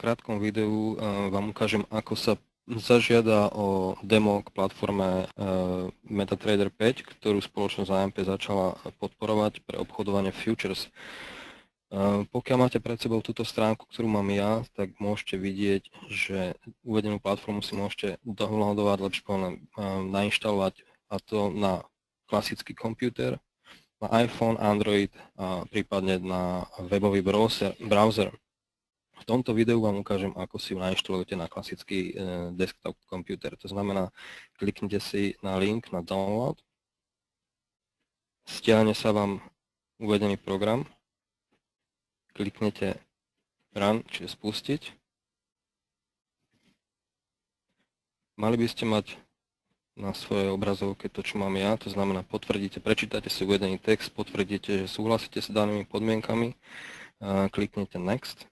krátkom videu vám ukážem, ako sa zažiada o demo k platforme MetaTrader 5, ktorú spoločnosť AMP začala podporovať pre obchodovanie futures. Pokiaľ máte pred sebou túto stránku, ktorú mám ja, tak môžete vidieť, že uvedenú platformu si môžete downloadovať, lepšie povedané nainštalovať, a to na klasický počítač, na iPhone, Android a prípadne na webový browser. V tomto videu vám ukážem, ako si ju nainštalujete na klasický desktop počítač. To znamená, kliknite si na link na download, stiahne sa vám uvedený program, kliknete Run, čiže spustiť. Mali by ste mať na svojej obrazovke to, čo mám ja, to znamená potvrdíte, prečítate si uvedený text, potvrdíte, že súhlasíte s danými podmienkami, kliknete Next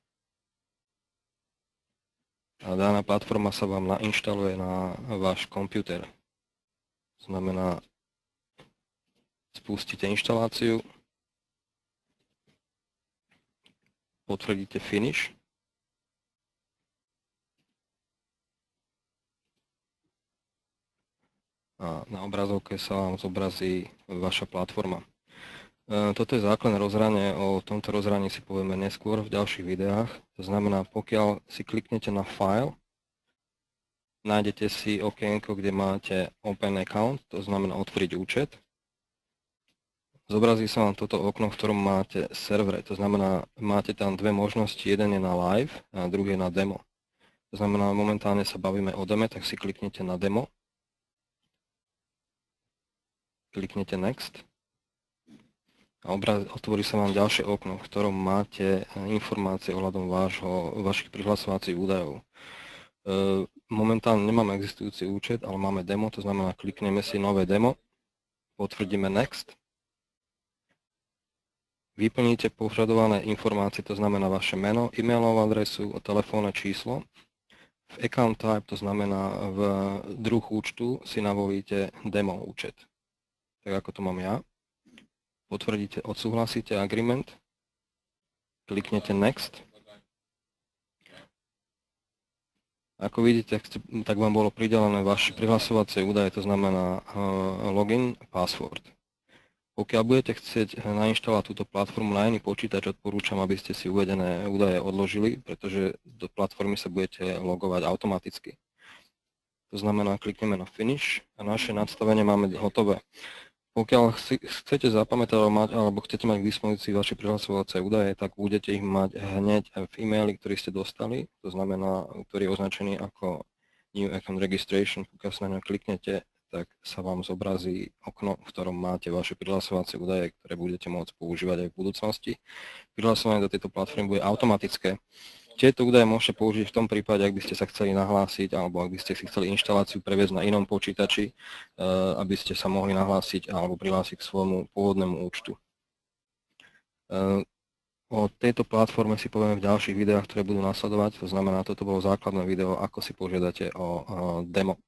a daná platforma sa vám nainštaluje na váš počítač. To znamená, spustíte inštaláciu, potvrdíte Finish a na obrazovke sa vám zobrazí vaša platforma. Toto je základné rozhranie, o tomto rozhraní si povieme neskôr v ďalších videách. To znamená, pokiaľ si kliknete na File, nájdete si okienko, kde máte Open Account, to znamená otvoriť účet. Zobrazí sa vám toto okno, v ktorom máte servere, to znamená, máte tam dve možnosti, jeden je na live a druhý je na demo. To znamená, momentálne sa bavíme o demo, tak si kliknete na demo, kliknete Next a otvorí sa vám ďalšie okno, v ktorom máte informácie ohľadom vašich prihlasovacích údajov. Momentálne nemáme existujúci účet, ale máme demo, to znamená, klikneme si nové demo, potvrdíme Next, vyplníte požadované informácie, to znamená vaše meno, e-mailovú adresu, telefónne číslo. V account type, to znamená v druh účtu, si navolíte demo účet, tak ako to mám ja. Potvrdíte, odsúhlasíte agreement, kliknete Next. Ako vidíte, tak vám bolo pridelené vaše prihlasovacie údaje, to znamená login, password. Pokiaľ budete chcieť nainštalovať túto platformu na iný počítač, odporúčam, aby ste si uvedené údaje odložili, pretože do platformy sa budete logovať automaticky. To znamená, klikneme na Finish a naše nastavenie máme hotové. Pokiaľ chcete zapamätať alebo chcete mať k dispozícii vaše prihlasovacie údaje, tak budete ich mať hneď v e-maili, ktorý ste dostali, to znamená, ktorý je označený ako New Account Registration. Pokiaľ sa na ňo kliknete, tak sa vám zobrazí okno, v ktorom máte vaše prihlasovacie údaje, ktoré budete môcť používať aj v budúcnosti. Prihlasovanie do tejto platformy bude automatické. Tieto údaje môžete použiť v tom prípade, ak by ste sa chceli nahlásiť alebo ak by ste si chceli inštaláciu previesť na inom počítači, aby ste sa mohli nahlásiť alebo prihlásiť k svojmu pôvodnému účtu. O tejto platforme si povieme v ďalších videách, ktoré budú nasledovať. To znamená, toto bolo základné video, ako si požiadate o demo.